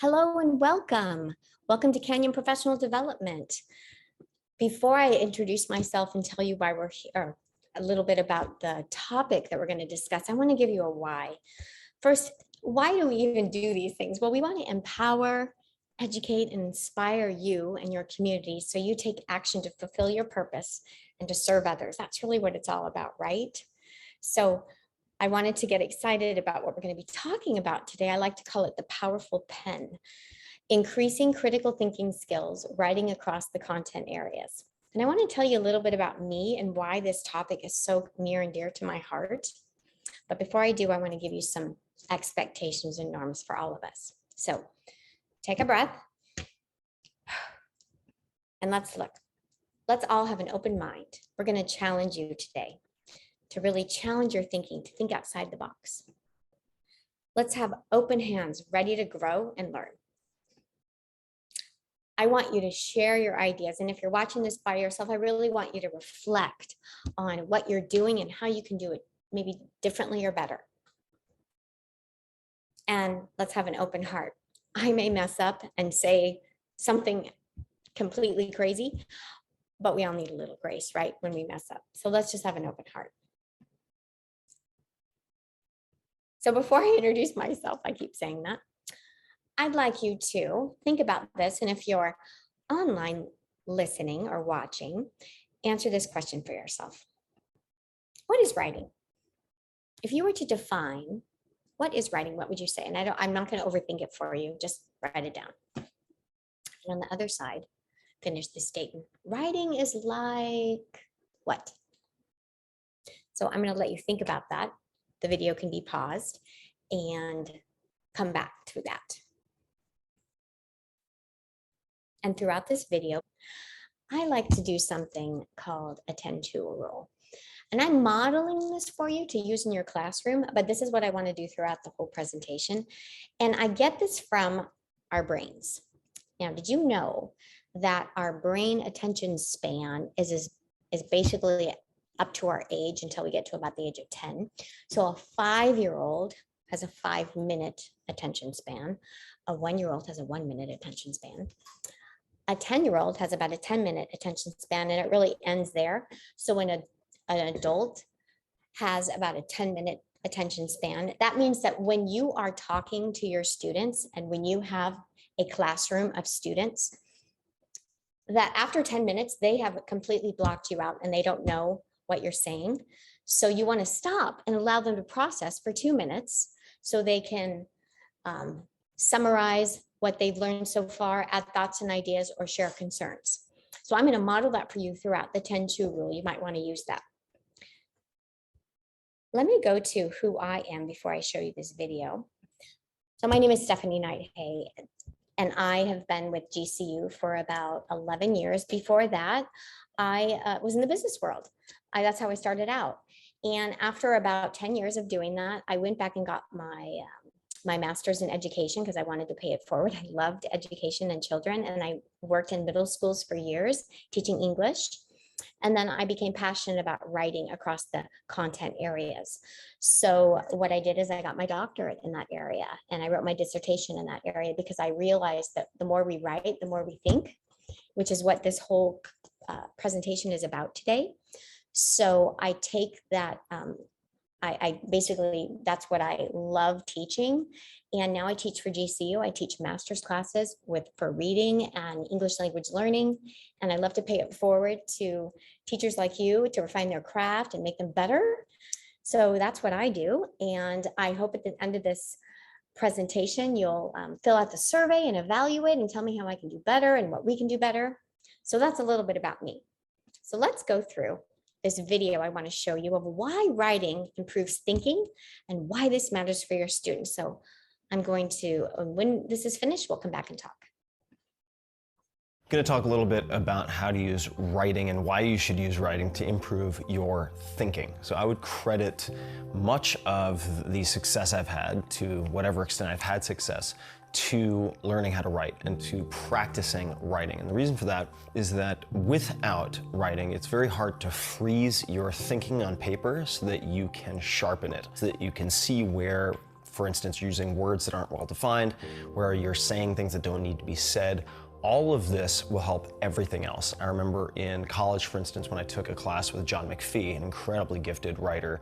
Hello and welcome. Welcome to Canyon Professional Development. Before I introduce myself and tell you why we're here, a little bit about the topic that we're going to discuss, I want to give you a why. First, why do we even do these things? Well, we want to empower, educate, and inspire you and your community so you take action to fulfill your purpose and to serve others. That's really what it's all about, right? So I wanted to get excited about what we're going to be talking about today. I like to call it the powerful pen, increasing critical thinking skills, writing across the content areas. And I want to tell you a little bit about me and why this topic is so near and dear to my heart. But before I do, I want to give you some expectations and norms for all of us. So take a breath and let's look. Let's all have an open mind. We're going to challenge you today to really challenge your thinking, to think outside the box. Let's have open hands, ready to grow and learn. I want you to share your ideas. And if you're watching this by yourself, I really want you to reflect on what you're doing and how you can do it maybe differently or better. And let's have an open heart. I may mess up and say something completely crazy, but we all need a little grace, right, when we mess up. So let's just have an open heart. So before I introduce myself, I keep saying that, I'd like you to think about this. And if you're online listening or watching, answer this question for yourself. What is writing? If you were to define what is writing, what would you say? And I'm not going to overthink it for you. Just write it down. And on the other side, finish the statement. Writing is like what? So I'm going to let you think about that. The video can be paused and come back to that. And throughout this video, I like to do something called a 10-2 rule. And I'm modeling this for you to use in your classroom, but this is what I want to do throughout the whole presentation. And I get this from our brains. Now, did you know that our brain attention span is basically up to our age until we get to about the age of 10. So a 5-year-old has a 5-minute attention span. A 1-year-old has a 1-minute attention span. A 10-year-old has about a 10-minute attention span, and it really ends there. So when an adult has about a 10-minute attention span, that means that when you are talking to your students and when you have a classroom of students, that after 10 minutes, they have completely blocked you out and they don't know what you're saying. So you want to stop and allow them to process for 2 minutes so they can summarize what they've learned so far, add thoughts and ideas, or share concerns. So I'm going to model that for you throughout the 10-2 rule. You might want to use that. Let me go to who I am before I show you this video. So my name is Stephanie KnighHay, and I have been with GCU for about 11 years. Before that, I was in the business world. That's how I started out. And after about 10 years of doing that, I went back and got my master's in education because I wanted to pay it forward. I loved education and children, and I worked in middle schools for years teaching English. And then I became passionate about writing across the content areas. So what I did is I got my doctorate in that area, and I wrote my dissertation in that area because I realized that the more we write, the more we think, which is what this whole presentation is about today. So I take that, I basically, that's what I love teaching. And now I teach for GCU. I teach master's classes for reading and English language learning. And I love to pay it forward to teachers like you to refine their craft and make them better. So that's what I do. And I hope at the end of this presentation, you'll fill out the survey and evaluate and tell me how I can do better and what we can do better. So that's a little bit about me. So let's go through this video I want to show you of why writing improves thinking and why this matters for your students. So I'm going to, when this is finished, we'll come back and talk. I'm going to talk a little bit about how to use writing and why you should use writing to improve your thinking. So I would credit much of the success I've had, to whatever extent I've had success, to learning how to write and to practicing writing. And the reason for that is that without writing, it's very hard to freeze your thinking on paper so that you can sharpen it, so that you can see where for instance, you're using words that aren't well defined, where you're saying things that don't need to be said. All of this will help everything else. I remember in college, for instance, when I took a class with John McPhee, an incredibly gifted writer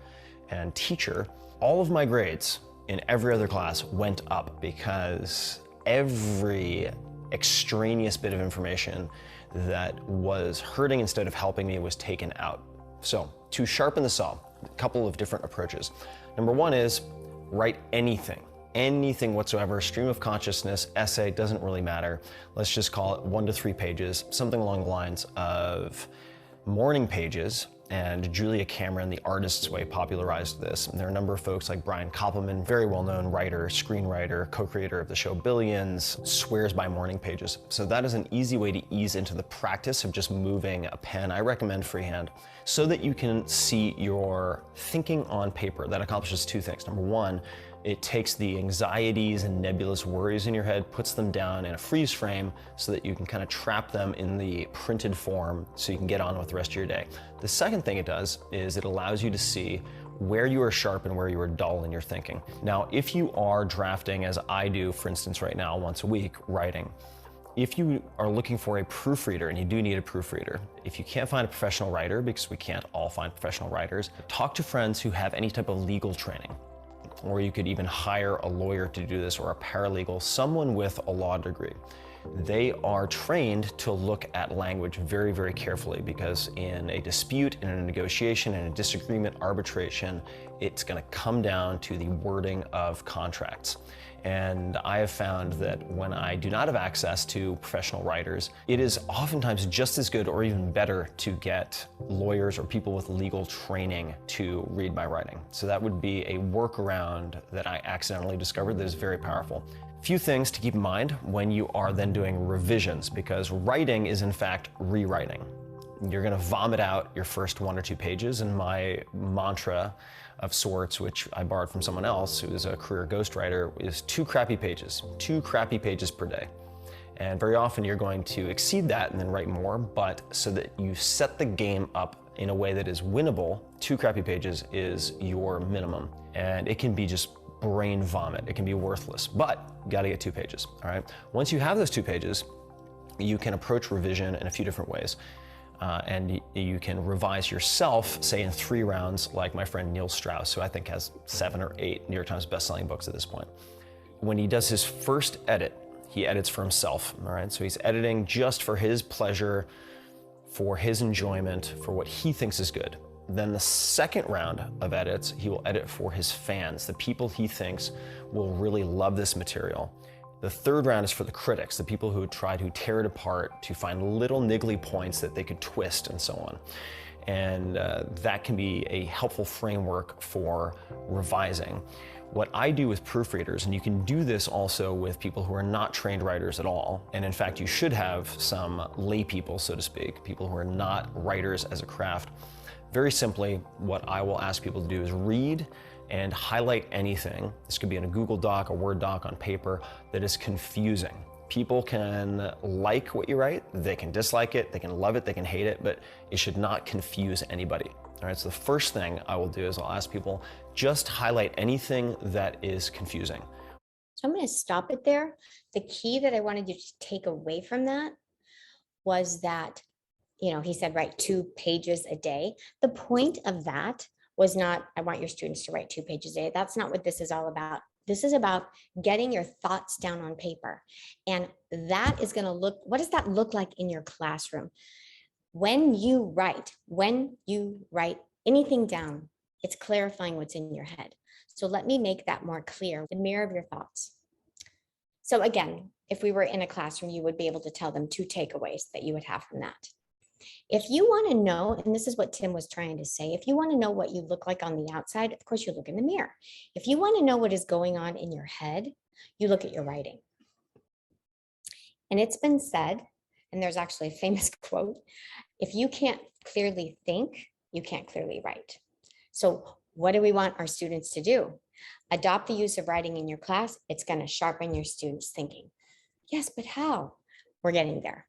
and teacher, all of my grades in every other class went up because every extraneous bit of information that was hurting instead of helping me was taken out. So to sharpen the saw, a couple of different approaches. Number one is write anything whatsoever, stream of consciousness, essay, doesn't really matter. Let's just call it 1 to 3 pages, something along the lines of morning pages. And Julia Cameron, The Artist's Way, popularized this. And there are a number of folks like Brian Koppelman, very well-known writer, screenwriter, co-creator of the show Billions, swears by morning pages. So that is an easy way to ease into the practice of just moving a pen. I recommend freehand so that you can see your thinking on paper. That accomplishes 2 things. Number one, it takes the anxieties and nebulous worries in your head, puts them down in a freeze frame so that you can kind of trap them in the printed form so you can get on with the rest of your day. The second thing it does is it allows you to see where you are sharp and where you are dull in your thinking. Now, if you are drafting, as I do, for instance, right now, once a week, writing, if you are looking for a proofreader, and you do need a proofreader, if you can't find a professional writer, because we can't all find professional writers, talk to friends who have any type of legal training. Or you could even hire a lawyer to do this, or a paralegal, someone with a law degree. They are trained to look at language very, very carefully, because in a dispute, in a negotiation, in a disagreement, arbitration, it's going to come down to the wording of contracts. And I have found that when I do not have access to professional writers, it is oftentimes just as good or even better to get lawyers or people with legal training to read my writing. So that would be a workaround that I accidentally discovered that is very powerful. Few things to keep in mind when you are then doing revisions, because writing is in fact rewriting. You're going to vomit out your first 1 or 2 pages, and my mantra of sorts, which I borrowed from someone else who is a career ghostwriter, is 2 crappy pages per day. And very often you're going to exceed that and then write more, but so that you set the game up in a way that is winnable, 2 crappy pages is your minimum. And it can be just brain vomit. It can be worthless, but you gotta get 2 pages, all right? Once you have those 2 pages, you can approach revision in a few different ways. And you can revise yourself, say in 3 rounds, like my friend Neil Strauss, who I think has 7 or 8 New York Times bestselling books at this point. When he does his first edit, he edits for himself, all right? So he's editing just for his pleasure, for his enjoyment, for what he thinks is good. Then the second round of edits, he will edit for his fans, the people he thinks will really love this material. The third round is for the critics, the people who try to tear it apart, to find little niggly points that they could twist and so on. And that can be a helpful framework for revising. What I do with proofreaders, and you can do this also with people who are not trained writers at all, and in fact you should have some lay people, so to speak, people who are not writers as a craft. Very simply, what I will ask people to do is read and highlight anything. This could be in a Google Doc, a Word doc, on paper, that is confusing. People can like what you write, they can dislike it, they can love it, they can hate it, but it should not confuse anybody. All right, so the first thing I will do is I'll ask people, just highlight anything that is confusing. So I'm going to stop it there. The key that I wanted you to take away from that was that, he said write 2 pages a day. The point of that was not, I want your students to write 2 pages a day. That's not what this is all about. This is about getting your thoughts down on paper. And that is going to look, what does that look like in your classroom? When you write anything down, it's clarifying what's in your head. So let me make that more clear, the mirror of your thoughts. So again, if we were in a classroom, you would be able to tell them 2 takeaways that you would have from that. If you want to know, and this is what Tim was trying to say, if you want to know what you look like on the outside, of course, you look in the mirror. If you want to know what is going on in your head, you look at your writing. And it's been said, and there's actually a famous quote, if you can't clearly think, you can't clearly write. So what do we want our students to do? Adopt the use of writing in your class. It's going to sharpen your students' thinking. Yes, but how? We're getting there.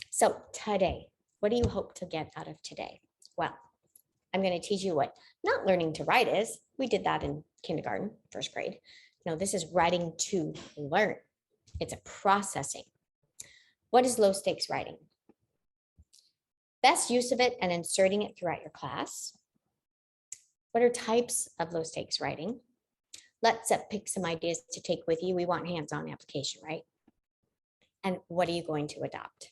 So today, what do you hope to get out of today? Well, I'm going to teach you what not learning to write is. We did that in kindergarten, first grade. No, this is writing to learn. It's a processing. What is low stakes writing? Best use of it and inserting it throughout your class. What are types of low stakes writing? Let's pick some ideas to take with you. We want hands-on application, right? And what are you going to adopt?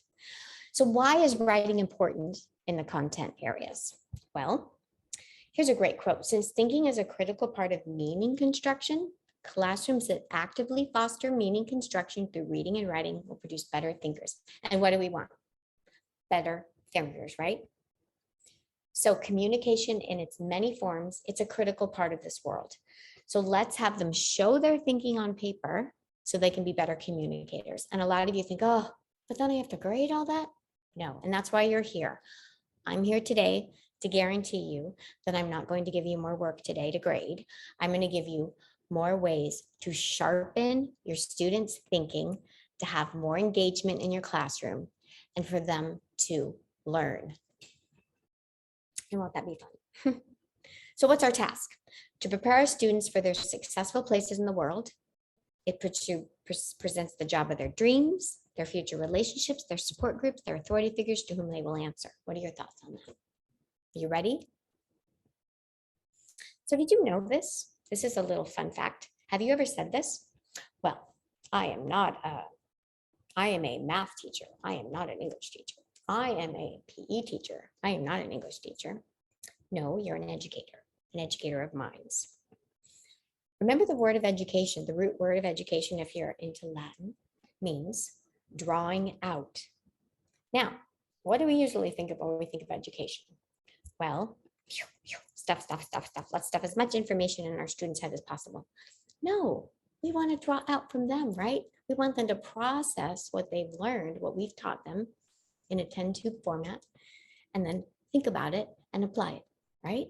So why is writing important in the content areas? Well, here's a great quote. Since thinking is a critical part of meaning construction, classrooms that actively foster meaning construction through reading and writing will produce better thinkers. And what do we want? Better thinkers, right? So communication in its many forms, it's a critical part of this world. So let's have them show their thinking on paper so they can be better communicators. And a lot of you think, oh, but then I have to grade all that? No, and that's why you're here. I'm here today to guarantee you that I'm not going to give you more work today to grade. I'm going to give you more ways to sharpen your students' thinking, to have more engagement in your classroom, and for them to learn. And won't that be fun? So what's our task? To prepare our students for their successful places in the world. It presents the job of their dreams, their future relationships, their support groups, their authority figures to whom they will answer. What are your thoughts on that? Are you ready? So did you know this? This is a little fun fact. Have you ever said this? Well, I am a math teacher. I am not an English teacher. I am a PE teacher. I am not an English teacher. No, you're an educator of minds. Remember the word of education, the root word of education, if you're into Latin, means drawing out. Now, what do we usually think of when we think of education? Well, stuff. Let's stuff as much information in our students' head as possible. No, we want to draw out from them, right? We want them to process what they've learned, what we've taught them in a 10-tube format, and then think about it and apply it, right?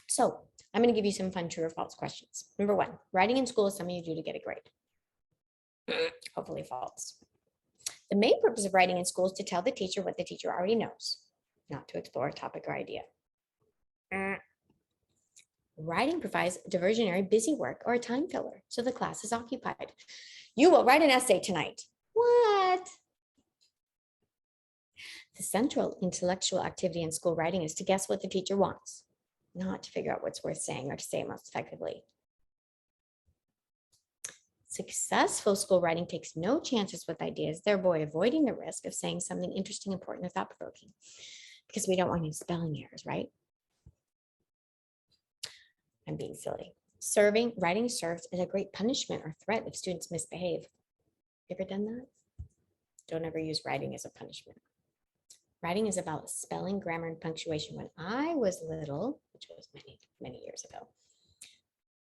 So I'm going to give you some fun true or false questions. Number one, writing in school is something you do to get a grade. Hopefully false. The main purpose of writing in school is to tell the teacher what the teacher already knows, not to explore a topic or idea. Writing provides diversionary busy work or a time filler, so the class is occupied. You will write an essay tonight. What? The central intellectual activity in school writing is to guess what the teacher wants, not to figure out what's worth saying or to say it most effectively. Successful school writing takes no chances with ideas, thereby avoiding the risk of saying something interesting, important, or thought-provoking, because we don't want any spelling errors, right? I'm being silly. Writing serves as a great punishment or threat if students misbehave. You ever done that? Don't ever use writing as a punishment. Writing is about spelling, grammar, and punctuation. When I was little, which was many years ago,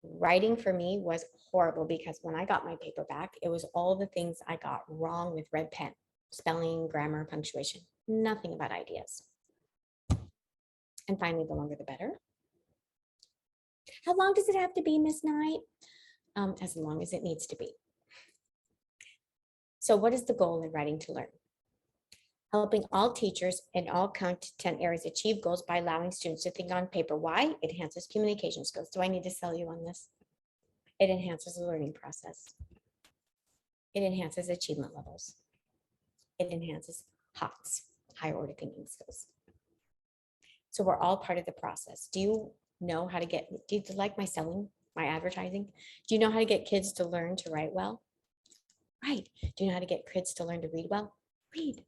writing for me was horrible because when I got my paper back, it was all the things I got wrong with red pen: spelling, grammar, punctuation, nothing about ideas. And finally, the longer the better. How long does it have to be, Miss Knight? As long as it needs to be. So what is the goal in writing to learn? Helping all teachers in all content areas achieve goals by allowing students to think on paper. Why? It enhances communication skills. Do I need to sell you on this? It enhances the learning process. It enhances achievement levels. It enhances HOTS, higher order thinking skills. So we're all part of the process. Do you know how to do you like my selling, my advertising? Do you know how to get kids to learn to write well? Right. Do you know how to get kids to learn to read well? Read.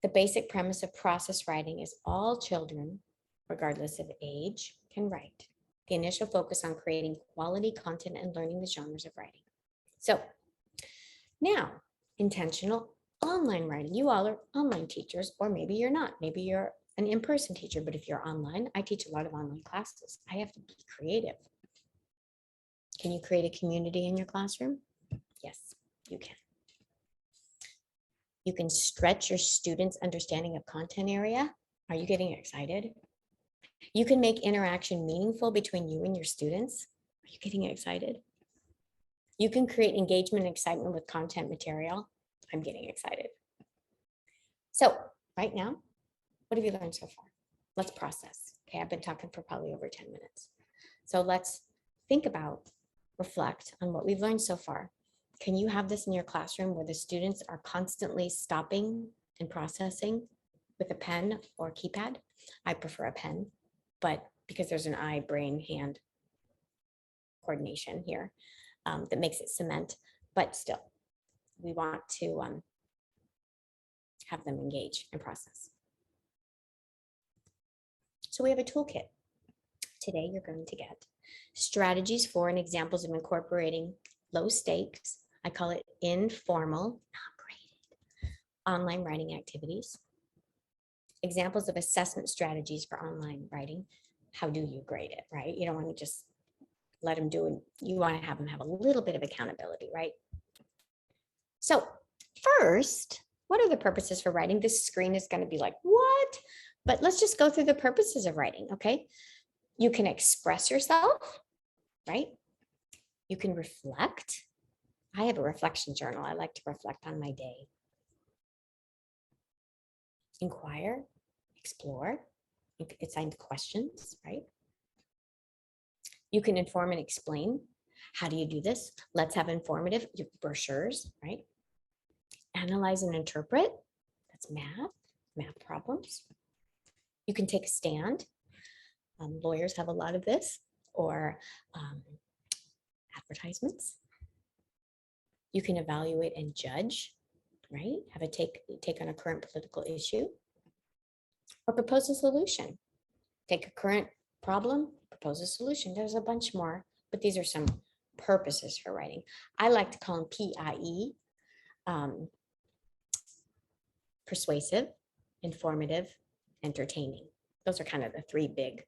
The basic premise of process writing is all children, regardless of age, can write. The initial focus on creating quality content and learning the genres of writing. So now, intentional online writing. You all are online teachers, or maybe you're not. Maybe you're an in-person teacher, but if you're online, I teach a lot of online classes. I have to be creative. Can you create a community in your classroom? Yes, you can. You can stretch your students' understanding of content area. Are you getting excited? You can make interaction meaningful between you and your students. Are you getting excited? You can create engagement and excitement with content material. I'm getting excited. So right now, What have you learned so far? Let's process. Okay, I've been talking for probably over 10 minutes. So let's think about, reflect on what we've learned so far. Can you have this in your classroom where the students are constantly stopping and processing with a pen or keypad? I prefer a pen, but because there's an eye, brain, hand coordination here that makes it cement, but still, we want to have them engage and process. So we have a toolkit. Today, you're going to get strategies for and examples of incorporating low stakes. I call it informal, not graded, online writing activities. Examples of assessment strategies for online writing. How do you grade it, right? You don't want to just let them do it. You want to have them have a little bit of accountability, right? So first, what are the purposes for writing? This screen is going to be like, what? But let's just go through the purposes of writing, okay? You can express yourself, right? You can reflect. I have a reflection journal. I like to reflect on my day. Inquire, explore. You can assign questions, right? You can inform and explain. How do you do this? Let's have informative brochures, right? Analyze and interpret. That's math problems. You can take a stand. Lawyers have a lot of this, or advertisements. You can evaluate and judge, right? Have a take on a current political issue, or propose a solution. Take a current problem, propose a solution. There's a bunch more, but these are some purposes for writing. I like to call them PIE, persuasive, informative, entertaining. Those are kind of the three big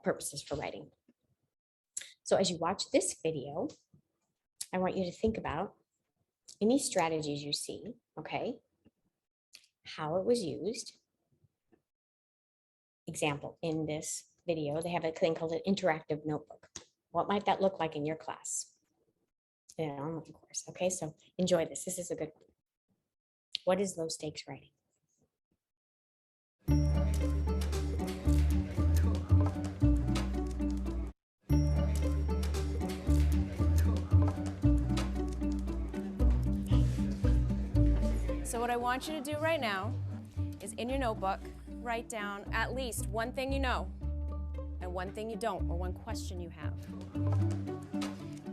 purposes for writing. So as you watch this video, I want you to think about any strategies you see, okay? How it was used. Example, in this video, they have a thing called an interactive notebook. What might that look like in your class? In an online course, okay? So enjoy this. This is a good one. What is low stakes writing? So what I want you to do right now is in your notebook, write down at least one thing you know and one thing you don't, or one question you have.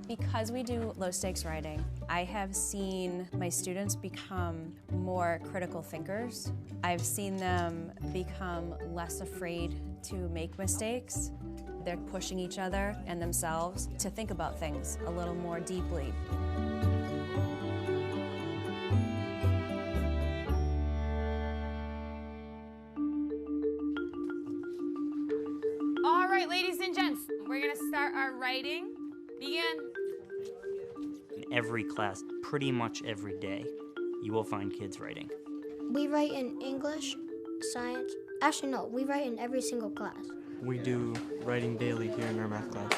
Because we do low stakes writing, I have seen my students become more critical thinkers. I've seen them become less afraid to make mistakes. They're pushing each other and themselves to think about things a little more deeply. All right, ladies and gents, we're gonna start our writing. Begin. In every class, pretty much every day, you will find kids writing. We write in English, science. Actually, no, we write in every single class. We do writing daily here in our math class.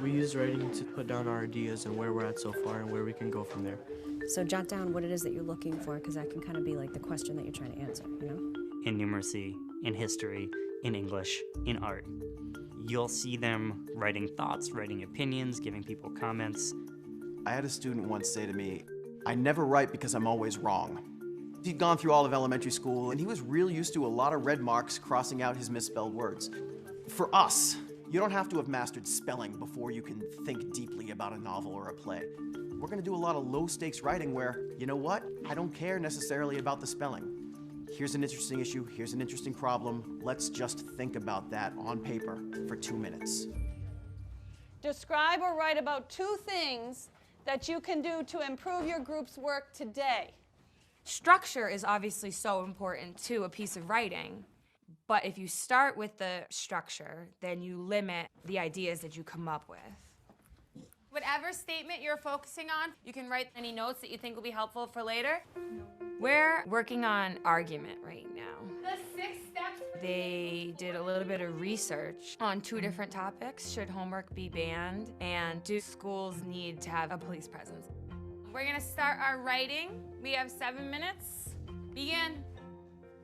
We use writing to put down our ideas and where we're at so far and where we can go from there. So jot down what it is that you're looking for, because that can kind of be like the question that you're trying to answer, you know? In numeracy, in history, in English, in art. You'll see them writing thoughts, writing opinions, giving people comments. I had a student once say to me, "I never write because I'm always wrong." He'd gone through all of elementary school and he was real used to a lot of red marks crossing out his misspelled words. For us, you don't have to have mastered spelling before you can think deeply about a novel or a play. We're gonna do a lot of low stakes writing where, you know what? I don't care necessarily about the spelling. Here's an interesting issue, here's an interesting problem. Let's just think about that on paper for 2 minutes. Describe or write about 2 things that you can do to improve your group's work today. Structure is obviously so important to a piece of writing, but if you start with the structure, then you limit the ideas that you come up with. Whatever statement you're focusing on, you can write any notes that you think will be helpful for later. We're working on argument right now. The 6 steps. They did a little bit of research on 2 different topics. Should homework be banned? And do schools need to have a police presence? We're gonna start our writing. We have 7 minutes. Begin.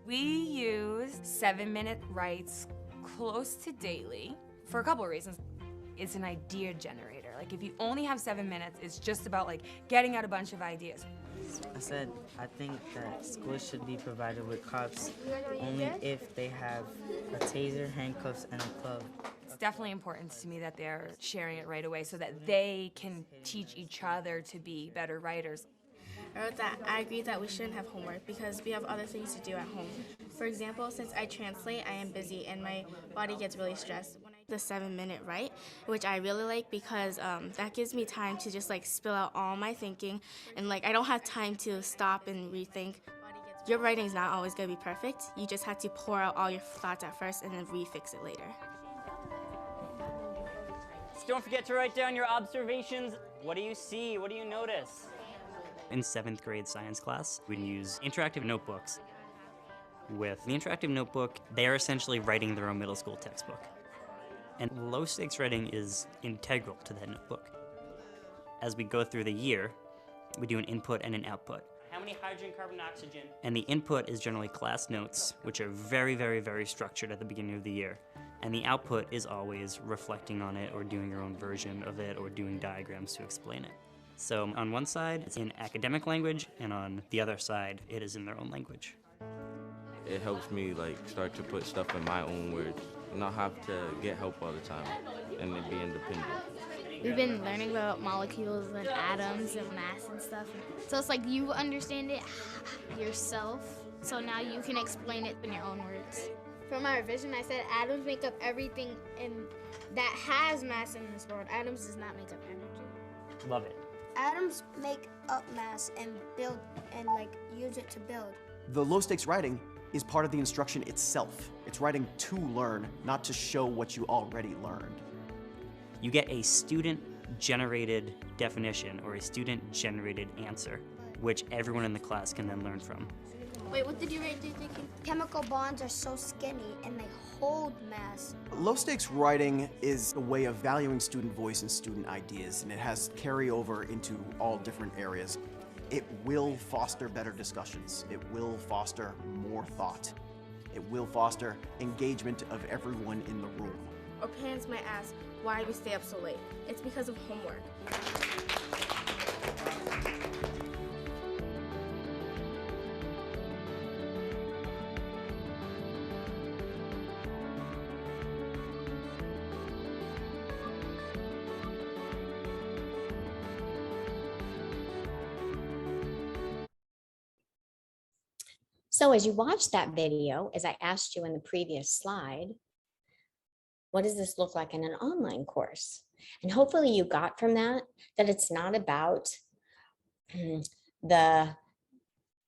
We use 7-minute writes close to daily for a couple of reasons. It's an idea generator. Like if you only have 7 minutes, it's just about like getting out a bunch of ideas. I said I think that schools should be provided with cops only if they have a taser, handcuffs, and a club. It's definitely important to me that they're sharing it right away so that they can teach each other to be better writers. I wrote that I agree that we shouldn't have homework because we have other things to do at home. For example, since I translate, I am busy and my body gets really stressed. When I do the 7-minute write, which I really like because that gives me time to just like spill out all my thinking, and like I don't have time to stop and rethink. Your writing is not always going to be perfect. You just have to pour out all your thoughts at first and then refix it later. Don't forget to write down your observations. What do you see? What do you notice? In 7th grade science class, we'd use interactive notebooks. With the interactive notebook, they are essentially writing their own middle school textbook. And low stakes writing is integral to that notebook. As we go through the year, we do an input and an output. How many hydrogen, carbon, oxygen? And the input is generally class notes, which are very, very, very structured at the beginning of the year. And the output is always reflecting on it or doing your own version of it or doing diagrams to explain it. So on one side, it's in academic language, and on the other side, it is in their own language. It helps me like start to put stuff in my own words, not have to get help all the time, and then be independent. We've been learning about molecules and atoms and mass and stuff. So it's like you understand it yourself, so now you can explain it in your own words. For my revision, I said atoms make up everything that has mass in this world. Atoms does not make up energy. Love it. Atoms make up mass and build and like use it to build. The low stakes writing is part of the instruction itself. It's writing to learn, not to show what you already learned. You get a student-generated definition or a student-generated answer, which everyone in the class can then learn from. Wait, what did you write there thinking? Chemical bonds are so skinny and they hold mass. Low stakes writing is a way of valuing student voice and student ideas, and it has carryover into all different areas. It will foster better discussions. It will foster more thought. It will foster engagement of everyone in the room. Or parents might ask, why do we stay up so late? It's because of homework. So as you watch that video, as I asked you in the previous slide, what does this look like in an online course? And hopefully you got from that it's not about the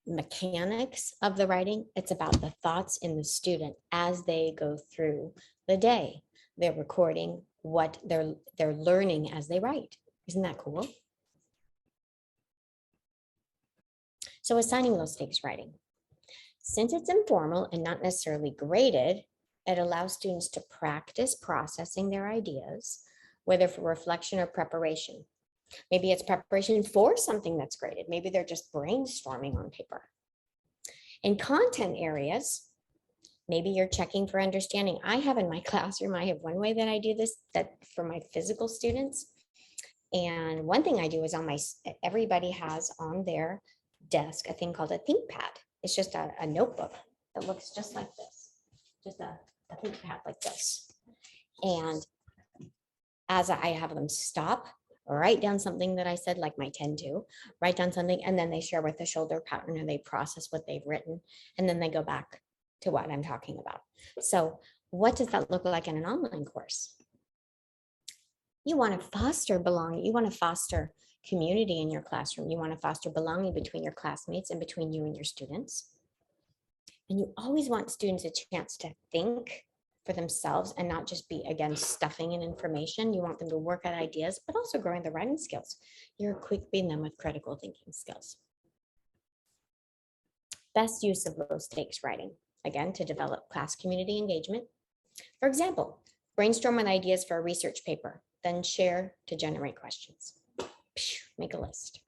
mechanics of the writing. It's about the thoughts in the student as they go through the day. They're recording what they're learning as they write. Isn't that cool? So assigning low stakes writing. Since it's informal and not necessarily graded, it allows students to practice processing their ideas, whether for reflection or preparation. Maybe it's preparation for something that's graded. Maybe they're just brainstorming on paper. In content areas, maybe you're checking for understanding. I have in my classroom, I have one way that I do this that for my physical students. And one thing I do is everybody has on their desk a thing called a ThinkPad. It's just a notebook that looks just like this, just a ThinkPad like this. And as I have them stop, write down something that I said, like my 10-2, write down something, and then they share with the shoulder pattern and they process what they've written, and then they go back to what I'm talking about. So what does that look like in an online course? You want to foster belonging. You want to foster community in your classroom. You want to foster belonging between your classmates and between you and your students. And you always want students a chance to think for themselves and not just be, again, stuffing in information. You want them to work at ideas, but also growing their writing skills. You're equipping them with critical thinking skills. Best use of low stakes writing, again, to develop class community engagement. For example, brainstorm on ideas for a research paper, then share to generate questions. Make a list.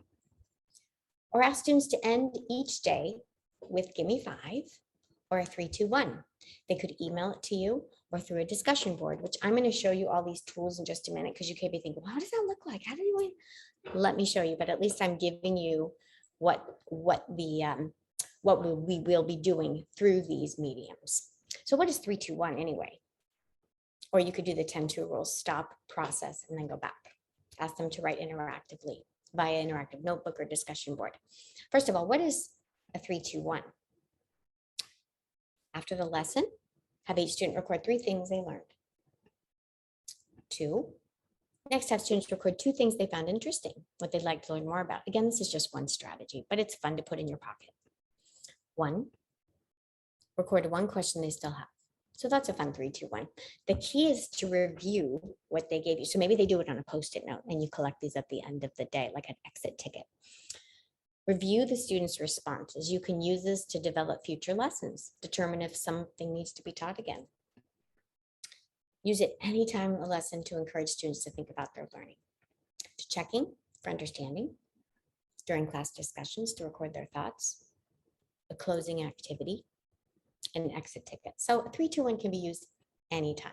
Or ask students to end each day with "Give me 5," or a 3-2-1. They could email it to you or through a discussion board, which I'm going to show you all these tools in just a minute because you can't be thinking, well, how does that look like? How do you let me show you, but at least I'm giving you what we will be doing through these mediums. So what is 3-2-1 anyway? Or you could do the 10-2 rule, stop, process, and then go back. Ask them to write interactively via interactive notebook or discussion board. First of all, what is a 3-2-1? After the lesson, have each student record 3 things they learned. 2, next have students record 2 things they found interesting, what they'd like to learn more about. Again, this is just one strategy, but it's fun to put in your pocket. 1, record 1 question they still have. So that's a fun 3-2-1. The key is to review what they gave you. So maybe they do it on a Post-it note and you collect these at the end of the day, like an exit ticket. Review the students' responses. You can use this to develop future lessons, determine if something needs to be taught again. Use it anytime a lesson to encourage students to think about their learning. To checking for understanding, during class discussions to record their thoughts, a closing activity, and an exit ticket. So a 3-2-1 can be used anytime.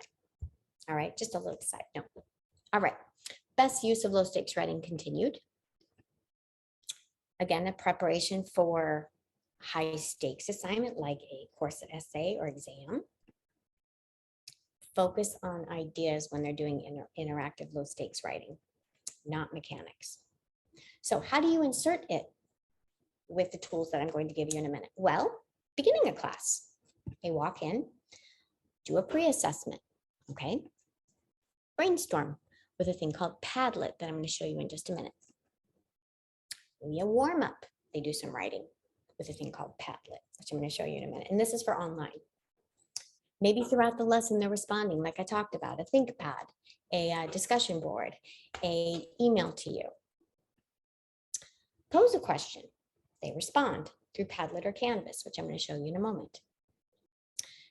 All right, just a little side note. All right, best use of low stakes writing continued. Again, a preparation for high stakes assignment like a course essay or exam. Focus on ideas when they're doing interactive low stakes writing, not mechanics. So how do you insert it with the tools that I'm going to give you in a minute? Well, beginning of class, they walk in, do a pre-assessment, okay? Brainstorm with a thing called Padlet that I'm going to show you in just a minute. Maybe a warm-up, they do some writing with a thing called Padlet, which I'm going to show you in a minute. And this is for online. Maybe throughout the lesson, they're responding, like I talked about, a ThinkPad, a discussion board, a email to you. Pose a question, they respond through Padlet or Canvas, which I'm going to show you in a moment.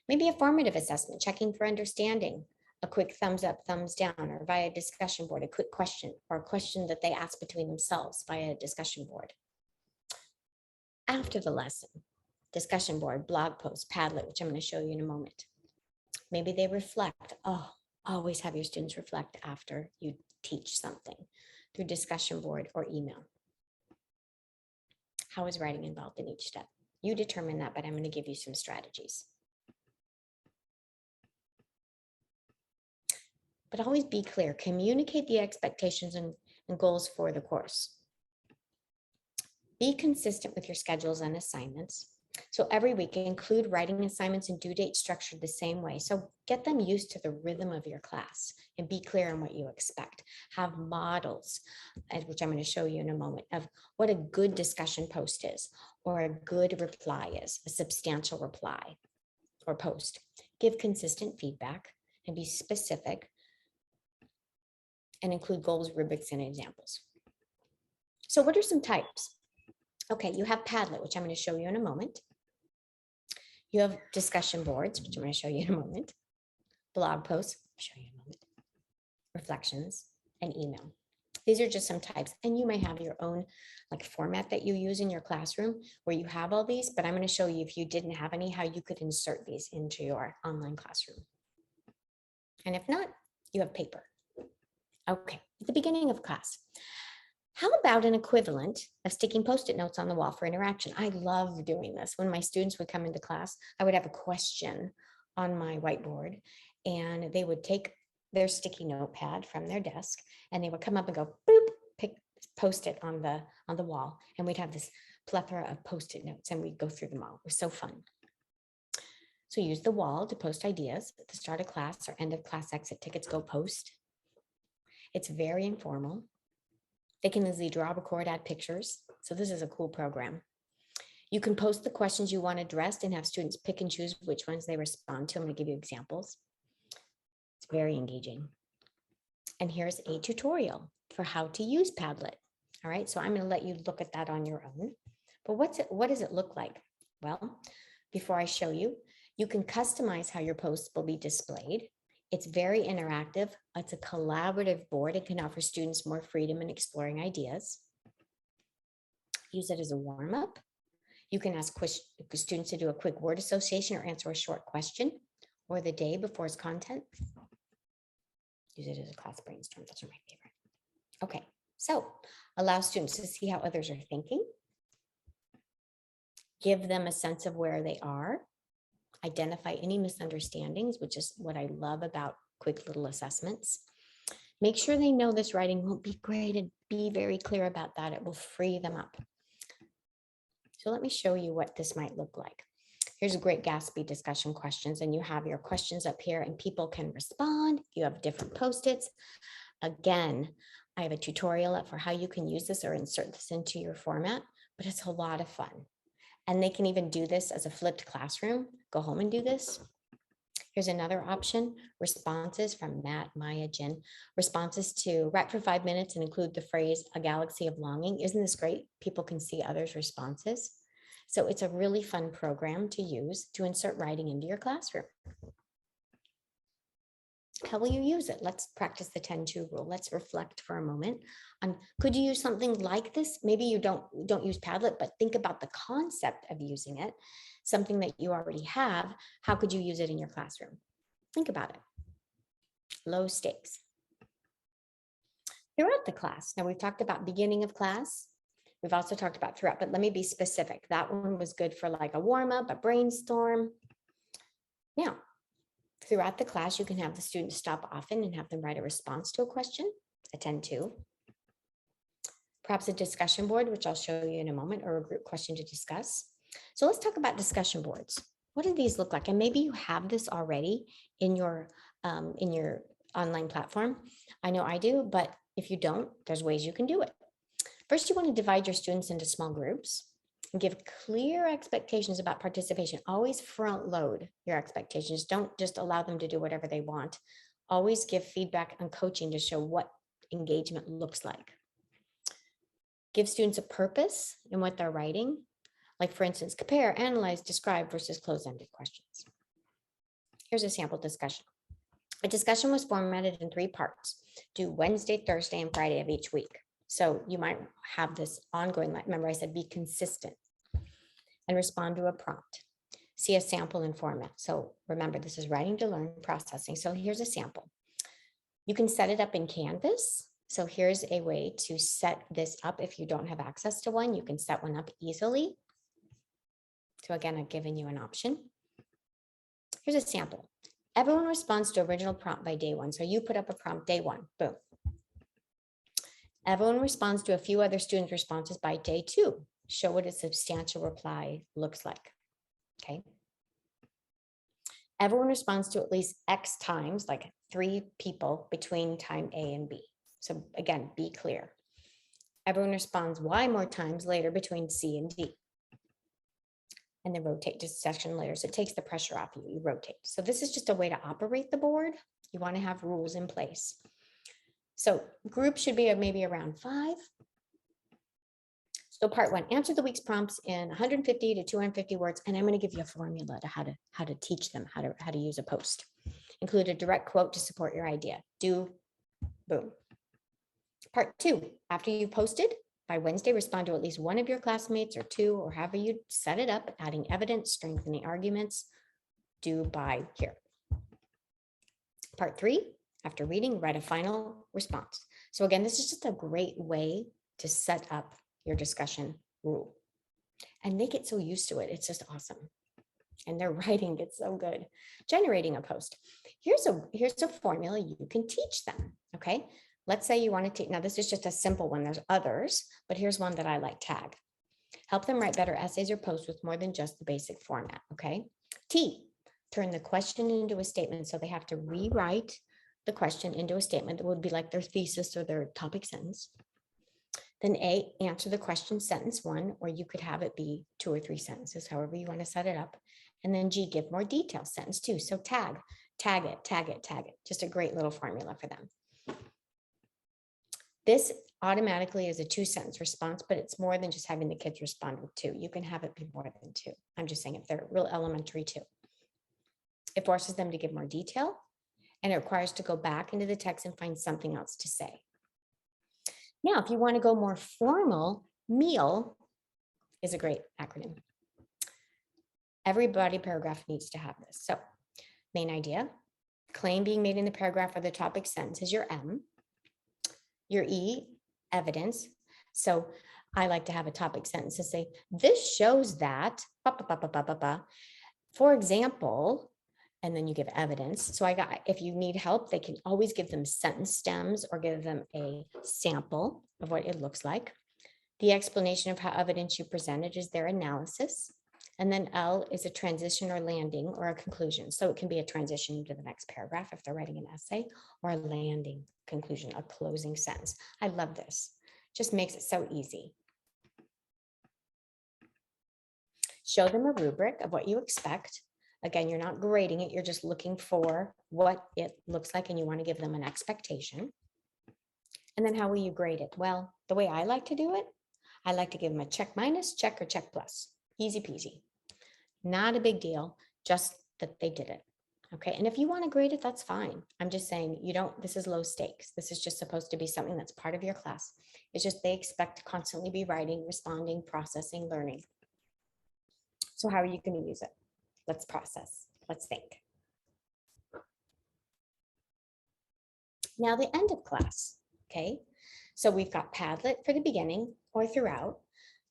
Maybe a formative assessment, checking for understanding, a quick thumbs up, thumbs down, or via discussion board, a quick question, or a question that they ask between themselves via a discussion board. After the lesson, discussion board, blog post, Padlet, which I'm going to show you in a moment. Maybe they reflect. Oh, always have your students reflect after you teach something through discussion board or email. How is writing involved in each step? You determine that, but I'm going to give you some strategies. But always be clear, communicate the expectations and goals for the course. Be consistent with your schedules and assignments. So every week, include writing assignments and due dates structured the same way. So get them used to the rhythm of your class and be clear on what you expect. Have models, which I'm going to show you in a moment, of what a good discussion post is, or a good reply is, a substantial reply or post. Give consistent feedback and be specific, and include goals, rubrics, and examples. So what are some types? Okay, you have Padlet, which I'm going to show you in a moment. You have discussion boards, which I'm going to show you in a moment. Blog posts, I'll show you in a moment. Reflections, and email. These are just some types, and you may have your own like format that you use in your classroom where you have all these, but I'm going to show you, if you didn't have any, how you could insert these into your online classroom. And if not, you have paper. Okay, at the beginning of class, how about an equivalent of sticking Post-it notes on the wall for interaction? I love doing this. When my students would come into class, I would have a question on my whiteboard, and they would take their sticky notepad from their desk, and they would come up and go, boop, Post-it on the wall, and we'd have this plethora of Post-it notes, and we'd go through them all. It was so fun. So use the wall to post ideas at the start of class or end of class exit tickets. Go post. It's very informal. They can easily draw, record, add pictures. So this is a cool program. You can post the questions you want addressed and have students pick and choose which ones they respond to. I'm going to give you examples. It's very engaging. And here's a tutorial for how to use Padlet. All right, so I'm going to let you look at that on your own. But what does it look like? Well, before I show you, you can customize how your posts will be displayed. It's very interactive. It's a collaborative board. It can offer students more freedom in exploring ideas. Use it as a warm-up. You can ask students to do a quick word association or answer a short question, or the day before its content. Use it as a class brainstorm. Those are my favorite. Okay, so allow students to see how others are thinking. Give them a sense of where they are. Identify any misunderstandings, which is what I love about quick little assessments. Make sure they know this writing won't be graded. Be very clear about that. It will free them up. So let me show you what this might look like. Here's a great Gatsby discussion questions, and you have your questions up here and people can respond. You have different Post-its. Again, I have a tutorial up for how you can use this or insert this into your format, but it's a lot of fun. And they can even do this as a flipped classroom. Go home and do this. Here's another option, responses from Matt, Maya, Jen. Responses to write for 5 minutes and include the phrase, a galaxy of longing. Isn't this great? People can see others' responses. So it's a really fun program to use to insert writing into your classroom. How will you use it? Let's practice the 10-2 rule. Let's reflect for a moment. Could you use something like this? Maybe you don't use Padlet, but think about the concept of using it, something that you already have. How could you use it in your classroom? Think about it. Low stakes. Throughout the class. Now we've talked about beginning of class. We've also talked about throughout, but let me be specific. That one was good for like a warm up, a brainstorm. Now, throughout the class, you can have the students stop often and have them write a response to a question, a 10-2. Perhaps a discussion board, which I'll show you in a moment, or a group question to discuss. So let's talk about discussion boards. What do these look like? And maybe you have this already in your online platform. I know I do, but if you don't, there's ways you can do it. First, you want to divide your students into small groups and give clear expectations about participation. Always front load your expectations. Don't just allow them to do whatever they want. Always give feedback and coaching to show what engagement looks like. Give students a purpose in what they're writing. Like for instance, compare, analyze, describe versus closed-ended questions. Here's a sample discussion. A discussion was formatted in 3 parts. Do Wednesday, Thursday, and Friday of each week. So you might have this ongoing, remember I said be consistent and respond to a prompt. See a sample in format. So remember, this is writing to learn processing. So here's a sample. You can set it up in Canvas. So here's a way to set this up. If you don't have access to one, you can set one up easily. So again, I've given you an option. Here's a sample. Everyone responds to original prompt by day 1. So you put up a prompt day 1, boom. Everyone responds to a few other students' responses by day 2. Show what a substantial reply looks like, okay? Everyone responds to at least X times, like 3 people between time A and B. So again, be clear. Everyone responds Y more times later between C and D. And then rotate to session later. So it takes the pressure off you, you rotate. So this is just a way to operate the board. You want to have rules in place. So group should be maybe around 5. So part 1, answer the week's prompts in 150 to 250 words. And I'm going to give you a formula to how to teach them how to use a post. Include a direct quote to support your idea. Do, boom. Part 2, after you posted, by Wednesday, respond to at least 1 of your classmates or 2, or however you set it up, adding evidence, strengthening arguments, due by here. Part 3, after reading, write a final response. So again, this is just a great way to set up your discussion rule. And they get so used to it. It's just awesome. And their writing gets so good. Generating a post. Here's a formula you can teach them, okay? Let's say you want to teach, now this is just a simple one, there's others, but here's one that I like, tag. Help them write better essays or posts with more than just the basic format, okay? T, turn the question into a statement, so they have to rewrite the question into a statement that would be like their thesis or their topic sentence. Then A, answer the question sentence 1, or you could have it be 2 or 3 sentences, however you want to set it up. And then G, give more detail, sentence 2. So tag it, tag it, tag it. Just a great little formula for them. This automatically is a 2-sentence response, but it's more than just having the kids respond with 2. You can have it be more than 2. I'm just saying if they're real elementary too. It forces them to give more detail, and it requires to go back into the text and find something else to say. Now, if you want to go more formal, MEAL is a great acronym. Every body paragraph needs to have this. So main idea, claim being made in the paragraph or the topic sentence is your M. Your E, evidence. So I like to have a topic sentence to say, this shows that, for example, and then you give evidence. So if you need help, they can always give them sentence stems or give them a sample of what it looks like. The explanation of how evidence you presented is their analysis. And then L is a transition or landing or a conclusion. So it can be a transition into the next paragraph if they're writing an essay, or a landing conclusion, a closing sentence. I love this. Just makes it so easy. Show them a rubric of what you expect. Again, you're not grading it. You're just looking for what it looks like, and you want to give them an expectation. And then how will you grade it? Well, the way I like to do it, I like to give them a check minus, check, or check plus. Easy peasy. Not a big deal, just that they did it. Okay, and if you want to grade it, that's fine. I'm just saying this is low stakes. This is just supposed to be something that's part of your class. It's just they expect to constantly be writing, responding, processing, learning. So how are you going to use it? Let's process. Let's think. Now the end of class, okay? So we've got Padlet for the beginning or throughout,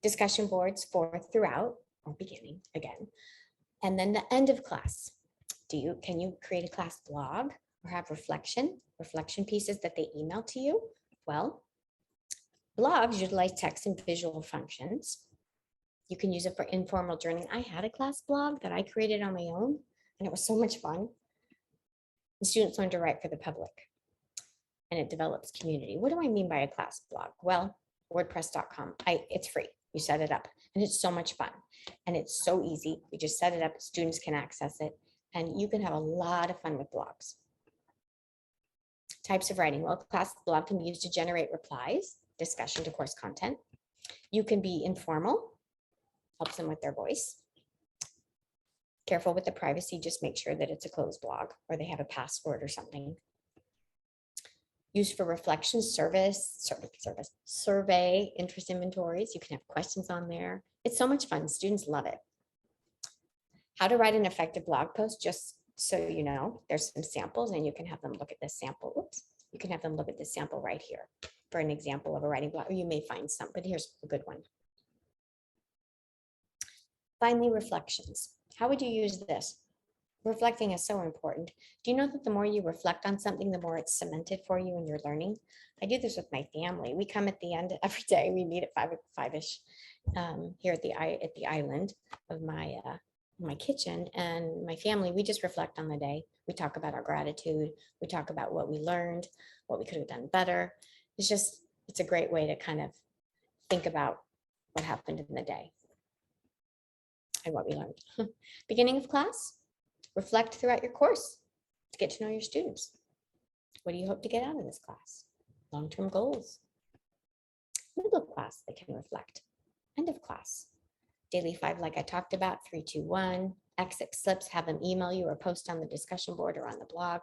discussion boards for throughout or beginning again, and then the end of class. Can you create a class blog or have reflection pieces that they email to you? Well, blogs utilize text and visual functions. You can use it for informal journaling. I had a class blog that I created on my own, and it was so much fun. The students learn to write for the public, and it develops community. What do I mean by a class blog? Well, WordPress.com. It's free. You set it up, and it's so much fun, and it's so easy. You just set it up. Students can access it, and you can have a lot of fun with blogs. Types of writing. Well, class blog can be used to generate replies, discussion to course content. You can be informal. Helps them with their voice. Careful with the privacy, just make sure that it's a closed blog or they have a password or something. Used for reflection, survey, interest inventories. You can have questions on there. It's so much fun. Students love it. How to write an effective blog post, just so you know, there's some samples and you can have them look at this sample. Oops. You can have them look at this sample right here for an example of a writing blog, or you may find some, but here's a good one. Finally, reflections. How would you use this? Reflecting is so important. Do you know that the more you reflect on something, the more it's cemented for you in your learning? I do this with my family. We come at the end every day. We meet at five-ish here at the island of my kitchen, and my family, we just reflect on the day. We talk about our gratitude. We talk about what we learned, what we could have done better. It's a great way to kind of think about what happened in the day and what we learned. Beginning of class, reflect throughout your course to get to know your students. What do you hope to get out of this class? Long-term goals. Middle class, they can reflect. End of class. Daily 5, like I talked about, 3, 2, 1. Exit slips, have them email you or post on the discussion board or on the blog.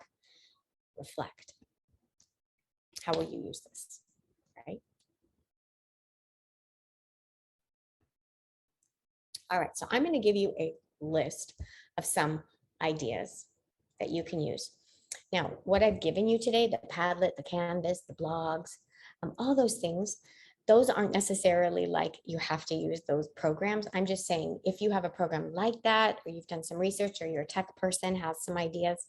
Reflect. How will you use this, right? All right, so I'm going to give you a list of some ideas that you can use. Now, what I've given you today, the Padlet, the Canvas, the blogs, all those things, those aren't necessarily like you have to use those programs. I'm just saying, if you have a program like that, or you've done some research, or you're a tech person, has some ideas,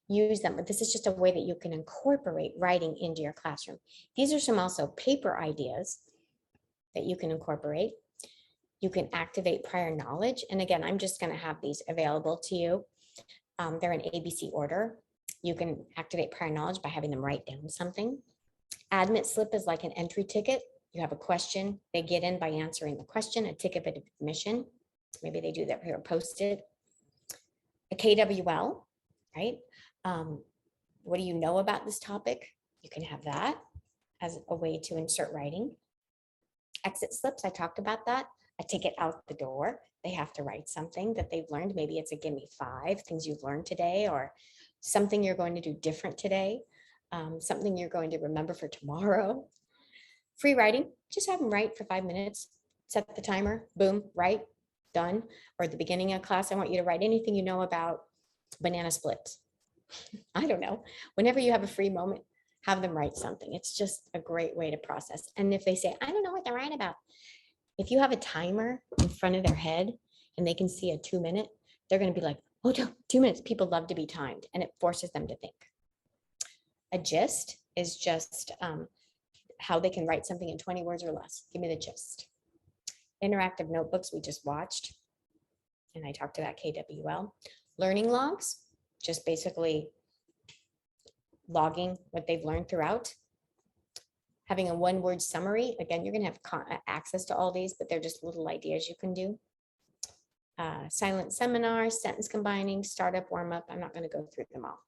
use them. But this is just a way that you can incorporate writing into your classroom. These are some also paper ideas that you can incorporate. You can activate prior knowledge. And again, I'm just going to have these available to you. They're in ABC order. You can activate prior knowledge by having them write down something. Admit slip is like an entry ticket. You have a question. They get in by answering the question, a ticket of admission. Maybe they do that here, post it. A KWL, right? What do you know about this topic? You can have that as a way to insert writing. Exit slips, I talked about that. A ticket out the door. They have to write something that they've learned. Maybe it's a give me 5 things you've learned today, or something you're going to do different today, something you're going to remember for tomorrow. Free writing, just have them write for 5 minutes, set the timer, boom, write. done, or at the beginning of class, I want you to write anything you know about banana splits. I don't know. Whenever you have a free moment, have them write something. It's just a great way to process. And if they say, I don't know what to write about, if you have a timer in front of their head and they can see a 2-minute, they're going to be like, oh, no, 2 minutes. People love to be timed, and it forces them to think. A gist is just how they can write something in 20 words or less. Give me the gist. Interactive notebooks we just watched, and I talked about KWL. Learning logs, just basically logging what they've learned throughout. Having a one-word summary. Again, you're going to have access to all these, but they're just little ideas you can do. Silent seminar, sentence combining, startup, warm-up. I'm not going to go through them all.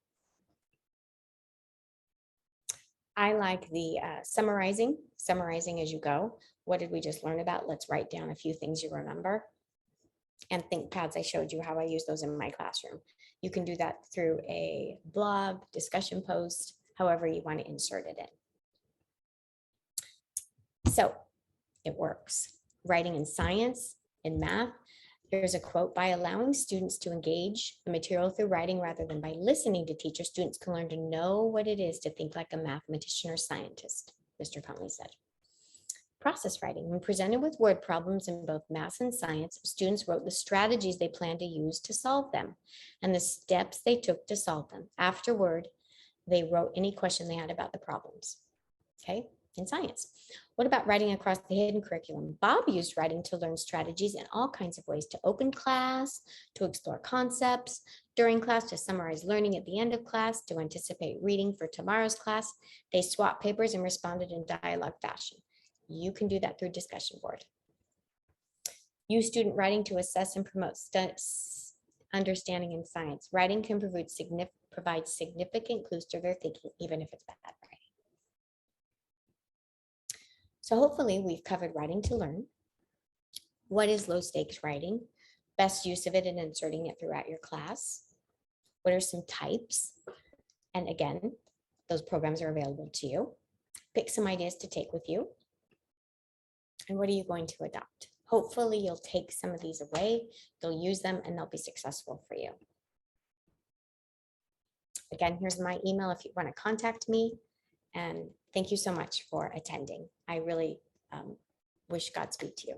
I like the summarizing as you go. What did we just learn about? Let's write down a few things you remember. And think pads, I showed you how I use those in my classroom. You can do that through a blog, discussion post, however you want to insert it in. So it works. Writing in science, in math. Here's a quote: by allowing students to engage the material through writing rather than by listening to teachers, students can learn to know what it is to think like a mathematician or scientist, Mr. Conley said. Process writing. When presented with word problems in both math and science, students wrote the strategies they plan to use to solve them and the steps they took to solve them. Afterward, they wrote any question they had about the problems. Okay, in science. What about writing across the hidden curriculum? Bob used writing to learn strategies in all kinds of ways: to open class, to explore concepts during class, to summarize learning at the end of class, to anticipate reading for tomorrow's class. They swapped papers and responded in dialogue fashion. You can do that through discussion board. Use student writing to assess and promote understanding in science. Writing can provide significant clues to their thinking, even if it's bad writing. So hopefully we've covered writing to learn. What is low stakes writing? Best use of it and inserting it throughout your class. What are some types? And again, those programs are available to you. Pick some ideas to take with you. And what are you going to adopt? Hopefully you'll take some of these away, you'll use them, and they'll be successful for you. Again, here's my email if you want to contact me. And thank you so much for attending. I really wish Godspeed to you.